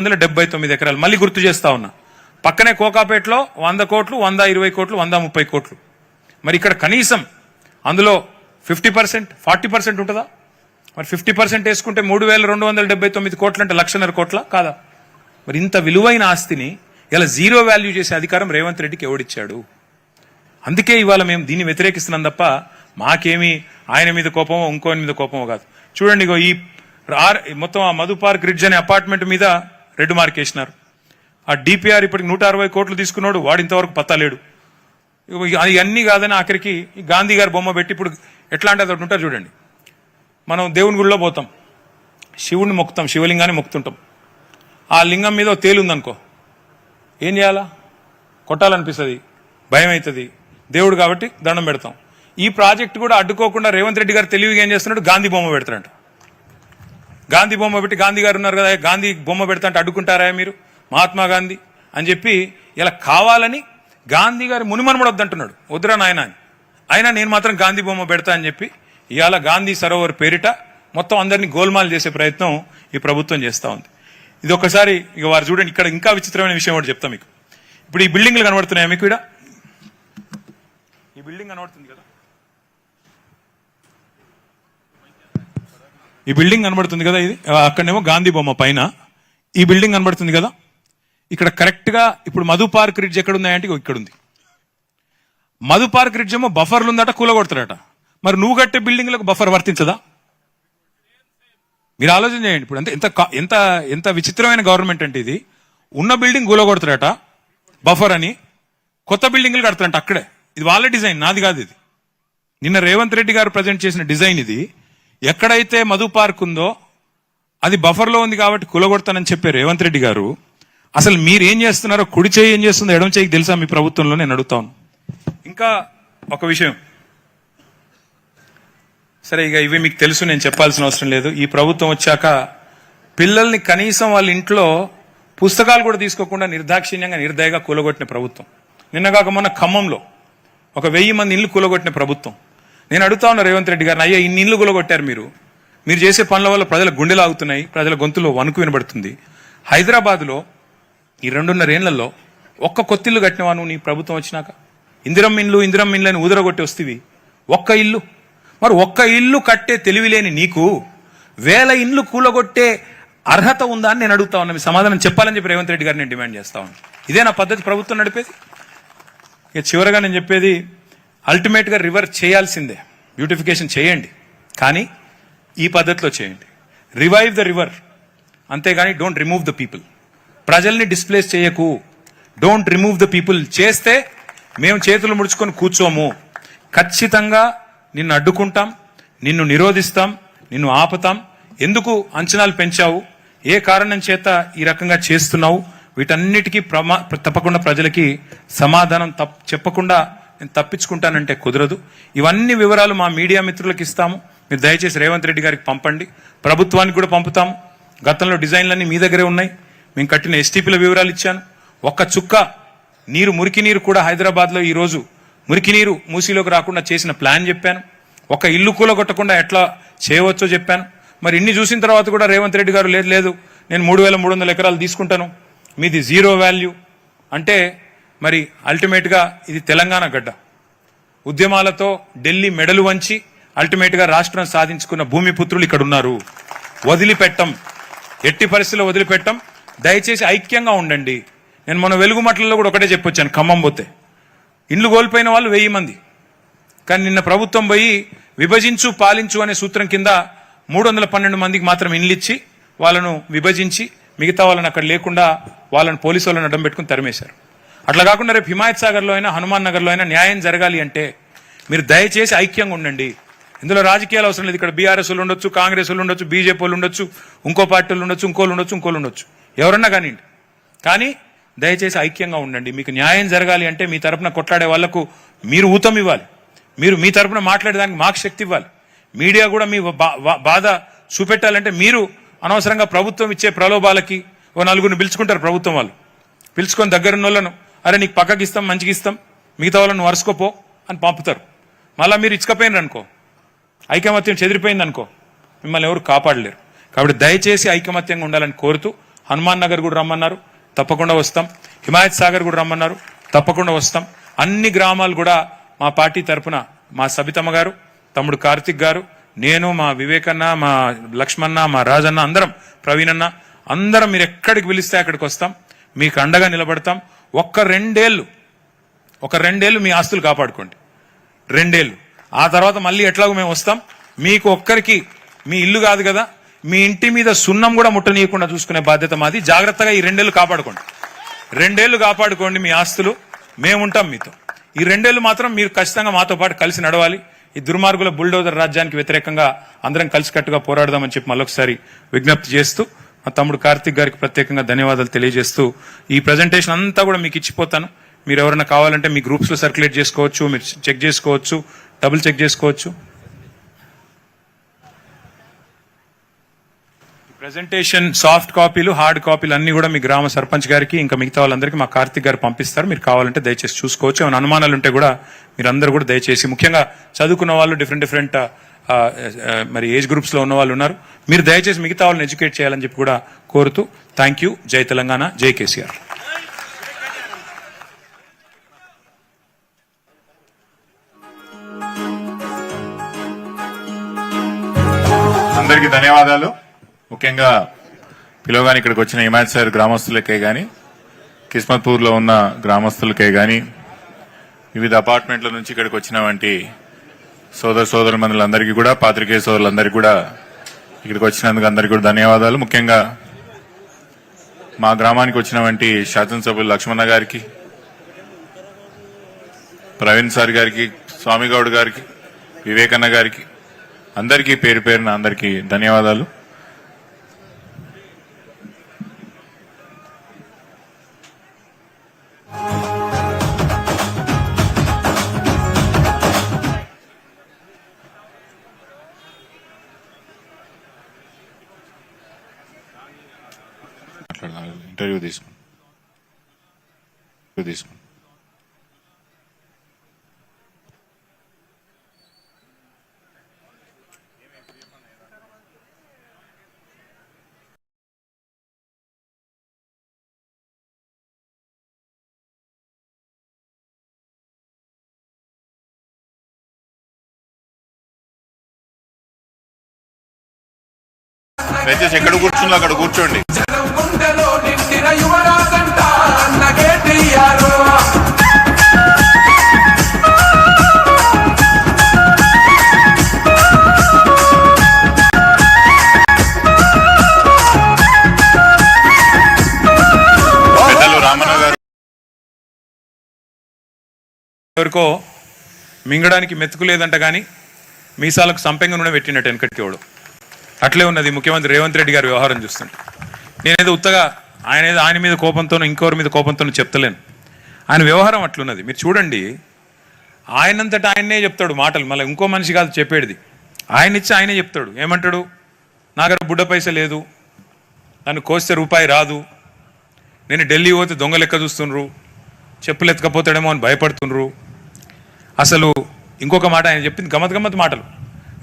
179 ఎకరాలు. మళ్ళీ గుర్తు చేస్తా ఉన్నా, పక్కనే కోకాపేటలో 100 కోట్లు, 120 కోట్లు, 130 కోట్లు. మరి ఇక్కడ కనీసం అందులో 50%, 40% ఉంటుందా? మరి 50% వేసుకుంటే 3279 కోట్లు అంటే 1,50,000 కోట్ల కాదా? మరి ఇంత విలువైన ఆస్తిని ఇలా జీరో వాల్యూ చేసే అధికారం రేవంత్ రెడ్డికి ఎవడిచ్చాడు? అందుకే ఇవాళ మేము దీన్ని వ్యతిరేకిస్తున్నాం తప్ప మాకేమీ ఆయన మీద కోపమో ఇంకోని మీద కోపమో కాదు. చూడండి, ఈ మొత్తం ఆ మధు పార్క్ రిడ్జ్ అనే అపార్ట్మెంట్ మీద రెడ్ మార్క్ వేసినారు. ఆ డిపిఆర్ ఇప్పటికి 160 కోట్లు తీసుకున్నాడు, వాడు ఇంతవరకు పత్తలేడు. అన్నీ కాదని ఆఖరికి గాంధీ గారి బొమ్మ పెట్టి ఇప్పుడు ఎట్లా అంటే అది ఉంటారు చూడండి. మనం దేవుని గుడిలో పోతాం, శివుడిని మొక్కుతాం, శివలింగాన్ని మొక్కుతుంటాం. ఆ లింగం మీద తేలుందనుకో, ఏం చేయాలా? కొట్టాలనిపిస్తుంది, భయం అవుతుంది. దేవుడు కాబట్టి దండం పెడతాం. ఈ ప్రాజెక్ట్ కూడా అడ్డుకోకుండా రేవంత్ రెడ్డి గారు తెలివిగా ఏం చేస్తున్నాడు, గాంధీ బొమ్మ పెడతారంట. గాంధీ బొమ్మ పెట్టి, గాంధీ గారు ఉన్నారు కదా, గాంధీ బొమ్మ పెడతా అంటే అడ్డుకుంటారా మీరు? మహాత్మా గాంధీ అని చెప్పి ఇలా కావాలని గాంధీ గారి మునిమనుమడు వద్దంటున్నాడు. వద్దురా నాయన అని. అయినా నేను మాత్రం గాంధీ బొమ్మ పెడతా అని చెప్పి ఇవాళ గాంధీ సరోవర్ పేరిట మొత్తం అందరినీ గోల్మాల్ చేసే ప్రయత్నం ఈ ప్రభుత్వం చేస్తూ ఉంది. ఇది ఒకసారి ఇక వారు చూడండి, ఇక్కడ ఇంకా విచిత్రమైన విషయం ఒకటి చెప్తా మీకు. ఇప్పుడు ఈ బిల్డింగ్లు కనబడుతున్నాయా మీకు? ఇక్కడ ఈ బిల్డింగ్ కనబడుతుంది కదా, ఈ బిల్డింగ్ కనబడుతుంది కదా, ఇది అక్కడనేమో గాంధీ బొమ్మ పైన ఈ బిల్డింగ్ కనబడుతుంది కదా. ఇక్కడ కరెక్ట్ గా ఇప్పుడు మధు పార్క్ రిడ్జ్ ఎక్కడ ఉన్నాయంటే ఇక్కడ ఉంది. మధు పార్క్ రిడ్జ్ ఏమో బఫర్లు ఉందట, కూలగొడతారట. మరి నువ్వు కట్టే బిల్డింగ్లకు బఫర్ వర్తించదా? మీరు ఆలోచన చేయండి. ఇప్పుడు ఎంత ఎంత ఎంత విచిత్రమైన గవర్నమెంట్ అంటే ఇది. ఉన్న బిల్డింగ్ కూలగొడతారట బఫర్ అని, కొత్త బిల్డింగ్లు కడతారంట అక్కడే. ఇది వాళ్ళ డిజైన్, నాది కాదు. ఇది నిన్న రేవంత్ రెడ్డి గారు ప్రజెంట్ చేసిన డిజైన్ ఇది. ఎక్కడైతే మధు పార్క్ ఉందో అది బఫర్లో ఉంది కాబట్టి కూలగొడతానని చెప్పే రేవంత్ రెడ్డి గారు అసలు మీరేం చేస్తున్నారో, కుడి చేయి ఏం చేస్తుందో ఎడమ చేయికి తెలుసా మీ ప్రభుత్వంలో? నేను అడుగుతాను. ఇంకా ఒక విషయం, సరే ఇక ఇవి మీకు తెలుసు, నేను చెప్పాల్సిన అవసరం లేదు. ఈ ప్రభుత్వం వచ్చాక పిల్లల్ని కనీసం వాళ్ళ ఇంట్లో పుస్తకాలు కూడా తీసుకోకుండా నిర్దాక్షిణ్యంగా నిర్దయగా కూలగొట్టిన ప్రభుత్వం. నిన్నగాక మొన్న ఖమ్మంలో 1000 మంది ఇల్లు కూలగొట్టిన ప్రభుత్వం. నేను అడుగుతా ఉన్నా రేవంత్ రెడ్డి గారిని, అయ్యా ఇన్ని ఇల్లు కూలగొట్టారు మీరు చేసే పనుల వల్ల ప్రజల గుండెలు ఆగుతున్నాయి, ప్రజల గొంతులో వణుకు వినబడుతుంది. హైదరాబాద్లో ఈ 2.5 ఏళ్లలో ఒక్క కొత్తిల్లు కట్టినవా నువ్వు నీ ప్రభుత్వం వచ్చినాక? ఇందిరమ్మ ఇండ్లు అని ఊదరగొట్టి వస్తేవి ఒక్క ఇల్లు. మరి ఒక్క ఇల్లు కట్టే తెలివి లేని నీకు 1000 ఇండ్లు కూలగొట్టే అర్హత ఉందా అని నేను అడుగుతా ఉన్నా. మీ సమాధానం చెప్పాలని చెప్పి రేవంత్ రెడ్డి గారిని నేను డిమాండ్ చేస్తా ఉన్నా. ఇదే నా పద్ధతి ప్రభుత్వం నడిపేది? ఇక చివరగా నేను చెప్పేది, అల్టిమేట్ గా రివర్ చేయాల్సిందే, బ్యూటిఫికేషన్ చేయండి, కానీ ఈ పద్ధతిలో చేయండి. రివైవ్ ద రివర్, అంతేగాని డోంట్ రిమూవ్ ద పీపుల్. ప్రజల్ని డిస్ప్లేస్ చేయకు, డోంట్ రిమూవ్ ద పీపుల్. చేస్తే మేము చేతులు ముడుచుకొని కూర్చోము. ఖచ్చితంగా నిన్ను అడ్డుకుంటాం, నిన్ను నిరోధిస్తాం, నిన్ను ఆపుతాం. ఎందుకు అంచనాలు పెంచావు, ఏ కారణం చేత ఈ రకంగా చేస్తున్నావు, వీటన్నిటికీ తప్పకుండా ప్రజలకి సమాధానం చెప్పకుండా నేను తప్పించుకుంటానంటే కుదరదు. ఇవన్నీ వివరాలు మా మీడియా మిత్రులకు ఇస్తాము. మీరు దయచేసి రేవంత్ రెడ్డి గారికి పంపండి, ప్రభుత్వానికి కూడా పంపుతాము. గతంలో డిజైన్లన్నీ మీ దగ్గరే ఉన్నాయి. మేము కట్టిన ఎస్టీపీల వివరాలు ఇచ్చాను. ఒక్క చుక్క నీరు, మురికి నీరు కూడా హైదరాబాద్లో ఈరోజు మురికి నీరు మూసీలోకి రాకుండా చేసిన ప్లాన్ చెప్పాను. ఒక ఇల్లు కూలగొట్టకుండా ఎట్లా చేయవచ్చో చెప్పాను. మరి ఇన్ని చూసిన తర్వాత కూడా రేవంత్ రెడ్డి గారు లేదు నేను 3300 ఎకరాలు తీసుకుంటాను, మీది జీరో వాల్యూ అంటే మరి అల్టిమేట్గా ఇది తెలంగాణ గడ్డ. ఉద్యమాలతో ఢిల్లీ మెడలు వంచి అల్టిమేట్గా రాష్ట్రం సాధించుకున్న భూమిపుత్రులు ఇక్కడ ఉన్నారు. వదిలిపెట్టం, ఎట్టి పరిస్థితుల్లో వదిలిపెట్టం. దయచేసి ఐక్యంగా ఉండండి. నేను మన వెలుగుమట్లలో కూడా ఒకటే చెప్పొచ్చాను, ఖమ్మం పోతే ఇండ్లు కోల్పోయిన వాళ్ళు 1000 మంది. కానీ నిన్న ప్రభుత్వం పోయి విభజించు పాలించు అనే సూత్రం కింద 312 మందికి మాత్రం ఇండ్లు ఇచ్చి వాళ్ళను విభజించి మిగతా వాళ్ళని అక్కడ లేకుండా వాళ్ళని పోలీసు వాళ్ళని అడ్డం పెట్టుకుని తరిమేశారు. అట్లా కాకుండా రేపు హిమాయత్ సాగర్లో అయినా హనుమాన్ నగర్లో అయినా న్యాయం జరగాలి అంటే మీరు దయచేసి ఐక్యంగా ఉండండి. ఇందులో రాజకీయాలు అవసరం లేదు. ఇక్కడ బీఆర్ఎస్ వాళ్ళు ఉండొచ్చు, కాంగ్రెస్ వాళ్ళు ఉండొచ్చు, బీజేపీ వాళ్ళు ఉండొచ్చు, ఇంకో పార్టీలు ఉండొచ్చు, ఇంకోళ్ళు ఉండొచ్చు, ఎవరన్నా కానివ్వండి. కానీ దయచేసి ఐక్యంగా ఉండండి. మీకు న్యాయం జరగాలి అంటే మీ తరపున కొట్లాడే వాళ్లకు మీరు ఊతం ఇవ్వాలి, మీరు మీ తరపున మాట్లాడేదానికి మాకు శక్తి ఇవ్వాలి. మీడియా కూడా మీ బాధ చూపెట్టాలంటే మీరు అనవసరంగా ప్రభుత్వం ఇచ్చే ప్రలోభాలకి ఓ నలుగురిని పిలుచుకుంటారు. ప్రభుత్వం వాళ్ళు పిలుచుకొని దగ్గరున్న వాళ్ళను, అరే నీకు పక్కకి ఇస్తాం, మంచిగా ఇస్తాం, మిగతా వాళ్ళను వరుసుకోపో అని పంపుతారు. మళ్ళీ మీరు ఇచ్చుకపోయినారు అనుకో, ఐకమత్యం చెదిరిపోయింది అనుకో, మిమ్మల్ని ఎవరు కాపాడలేరు. కాబట్టి దయచేసి ఐకమత్యంగా ఉండాలని కోరుతూ హనుమాన్ నగర్ కూడా రమ్మన్నారు, తప్పకుండా వస్తాం. హిమాయత్ సాగర్ కూడా రమ్మన్నారు, తప్పకుండా వస్తాం. అన్ని గ్రామాలు కూడా మా పార్టీ తరఫున మా సబితమ్మ గారు, తమ్ముడు కార్తిక్ గారు, నేను, మా వివేకన్న, మా లక్ష్మణ, మా రాజన్న, అందరం, ప్రవీణన్న, అందరం మీరు ఎక్కడికి పిలిస్తే అక్కడికి వస్తాం. మీకు అండగా నిలబడతాం. ఒక్క రెండేళ్లు మీ ఆస్తులు కాపాడుకోండి. 2 ఏళ్ళు. ఆ తర్వాత మళ్ళీ ఎట్లాగో మేము వస్తాం. మీకు ఒక్కరికి మీ ఇల్లు కాదు కదా, మీ ఇంటి మీద సున్నం కూడా ముట్టనీయకుండా చూసుకునే బాధ్యత మాది. జాగ్రత్తగా ఈ 2 ఏళ్ళు కాపాడుకోండి. 2 ఏళ్ళు కాపాడుకోండి మీ ఆస్తులు. మేముంటాం మీతో. ఈ 2 ఏళ్ళు మాత్రం మీరు ఖచ్చితంగా మాతో పాటు కలిసి నడవాలి. ఈ దుర్మార్గుల బుల్డోజర్ రాజ్యానికి వ్యతిరేకంగా అందరం కలిసికట్టుగా పోరాడదామని చెప్పి మళ్ళొకసారి విజ్ఞప్తి చేస్తూ, మా తమ్ముడు కార్తిక్ గారికి ప్రత్యేకంగా ధన్యవాదాలు తెలియజేస్తూ, ఈ ప్రజెంటేషన్ అంతా కూడా మీకు ఇచ్చిపోతాను. మీరు ఎవరైనా కావాలంటే మీ గ్రూప్స్ లో సర్క్యులేట్ చేసుకోవచ్చు, మీరు చెక్ చేసుకోవచ్చు, డబుల్ చెక్ చేసుకోవచ్చు. ప్రెజెంటేషన్ సాఫ్ట్ కాపీలు, హార్డ్ కాపీలు అన్ని కూడా మీ గ్రామ సర్పంచ్ గారికి ఇంకా మిగతా వాళ్ళందరికీ మా కార్తిక్ గారు పంపిస్తారు. మీరు కావాలంటే దయచేసి చూసుకోవచ్చు. ఏమైనా అనుమానాలు ఉంటే కూడా మీరందరూ కూడా దయచేసి, ముఖ్యంగా చదువుకున్న వాళ్ళు, డిఫరెంట్ మరి ఏజ్ గ్రూప్స్ లో ఉన్న వాళ్ళు ఉన్నారు, మీరు దయచేసి మిగతా వాళ్ళని ఎడ్యుకేట్ చేయాలని చెప్పి కూడా కోరుతూ, థ్యాంక్ యూ. జై తెలంగాణ, జై కేసీఆర్. అందరికీ ధన్యవాదాలు. ముఖ్యంగా పిలవగానే ఇక్కడికి వచ్చిన హిమాయత్ సాగర్ గ్రామస్తులకే గాని, కిస్మత్పూర్లో ఉన్న గ్రామస్తులకే గాని, వివిధ అపార్ట్మెంట్ల నుంచి ఇక్కడికి వచ్చినటువంటి సోదరులందరికీ కూడా, పాత్రికేయ సోదరులందరికీ కూడా ఇక్కడికి వచ్చినందుకు అందరికీ కూడా ధన్యవాదాలు. ముఖ్యంగా మా గ్రామానికి వచ్చినటువంటి శాసనసభ్యులు లక్ష్మణ గారికి, ప్రవీణ్ సార్ గారికి, స్వామిగౌడ్ గారికి, వివేకన్న గారికి, అందరికీ పేరు పేరున అందరికీ ధన్యవాదాలు. ఇంటర్వ్యూ తీసుకోండి. దయచేసి ఎక్కడ కూర్చున్నా అక్కడ కూర్చోండి. పెద్దలు రామన్న గారు ఎవరికో మింగడానికి మెతుకు లేదంట కానీ మీసాలకు సంపెంగ నూనె పెట్టినట్టు వెనకటికి వాడు. అట్లే ఉన్నది ముఖ్యమంత్రి రేవంత్ రెడ్డి గారి వ్యవహారం చూస్తుంటే. నేనేదో ఉత్తగా ఆయన మీద కోపంతోనో ఇంకొకరి మీద కోపంతోనో చెప్తలేను. ఆయన వ్యవహారం అట్లున్నది. మీరు చూడండి, ఆయనంతటా ఆయన్నే చెప్తాడు మాటలు. మళ్ళీ ఇంకో మనిషి కాదు చెప్పేది, ఆయన ఇచ్చి ఆయనే చెప్తాడు. ఏమంటాడు? నా దగ్గర బుడ్డ పైస లేదు, నన్ను కోస్తే రూపాయి రాదు, నేను ఢిల్లీ పోతే దొంగ లెక్క చూస్తుండ్రు, చెప్పులు ఎత్తకపోతాడేమో అని భయపడుతుండ్రు. అసలు ఇంకొక మాట ఆయన చెప్పింది గమ్మత్ మాటలు.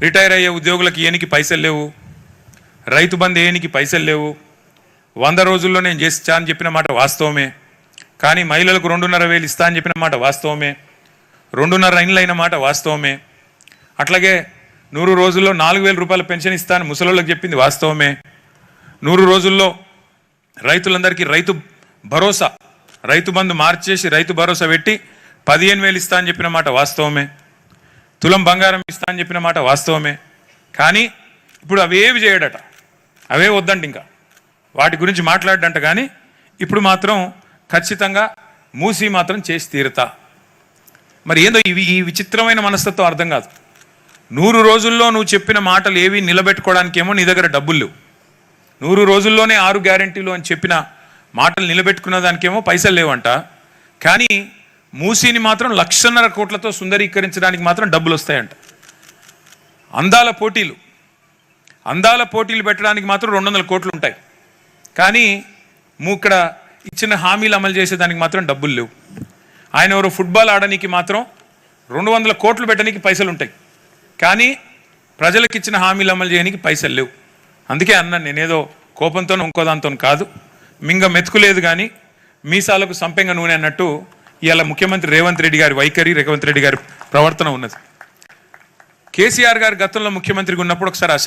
రిటైర్ అయ్యే ఉద్యోగులకు ఏనికి పైసలు లేవు, రైతు బంధు ఏనికి పైసలు లేవు, 100 రోజుల్లో నేను చేస్తా అని చెప్పిన మాట వాస్తవమే. కానీ మహిళలకు 2,500 ఇస్తా అని చెప్పిన మాట వాస్తవమే. 2.5 ఇండ్లు అయిన మాట వాస్తవమే. అట్లాగే 100 రోజుల్లో 4,000 రూపాయల పెన్షన్ ఇస్తా అని ముసలోళ్ళకి చెప్పింది వాస్తవమే. 100 రోజుల్లో రైతులందరికీ రైతు భరోసా, రైతు బంధు మార్చేసి రైతు భరోసా పెట్టి 15,000 ఇస్తా అని చెప్పిన మాట వాస్తవమే. తులం బంగారం ఇస్తా అని చెప్పిన మాట వాస్తవమే. కానీ ఇప్పుడు అవేవి చేయడట, అవే వద్దంట, ఇంకా వాటి గురించి మాట్లాడడంట. కానీ ఇప్పుడు మాత్రం ఖచ్చితంగా మూసి మాత్రం చేసి తీరుతా. మరి ఏందో ఈ విచిత్రమైన మనస్తత్వం అర్థం కాదు. 100 రోజుల్లో నువ్వు చెప్పిన మాటలు ఏవి నిలబెట్టుకోవడానికేమో నీ దగ్గర డబ్బులు లేవు. 100 రోజుల్లోనే 6 గ్యారెంటీలు అని చెప్పిన మాటలు నిలబెట్టుకున్న దానికేమో పైసలు లేవంట. కానీ మూసీని మాత్రం 1,50,000 కోట్లతో సుందరీకరించడానికి మాత్రం డబ్బులు వస్తాయంట. అందాల పోటీలు పెట్టడానికి మాత్రం 200 కోట్లు ఉంటాయి. కానీ ఇక్కడ ఇచ్చిన హామీలు అమలు చేసేదానికి మాత్రం డబ్బులు లేవు. ఆయన ఎవరు ఫుట్బాల్ ఆడడానికి మాత్రం 200 కోట్లు పెట్టడానికి పైసలు ఉంటాయి. కానీ ప్రజలకు ఇచ్చిన హామీలు అమలు చేయడానికి పైసలు లేవు. అందుకే అన్నాను, నేనేదో కోపంతో ఇంకో దాంతో కాదు. మింగ మెతుకులేదు కానీ మీసాలకు సంపెంగ నూనె అన్నట్టు ఇవాళ ముఖ్యమంత్రి రేవంత్ రెడ్డి గారి వైఖరి, రేవంత్ రెడ్డి గారి ప్రవర్తన ఉన్నది. కేసీఆర్ గారు గతంలో ముఖ్యమంత్రిగా ఉన్నప్పుడు ఒకసారి అసెంబ్లీ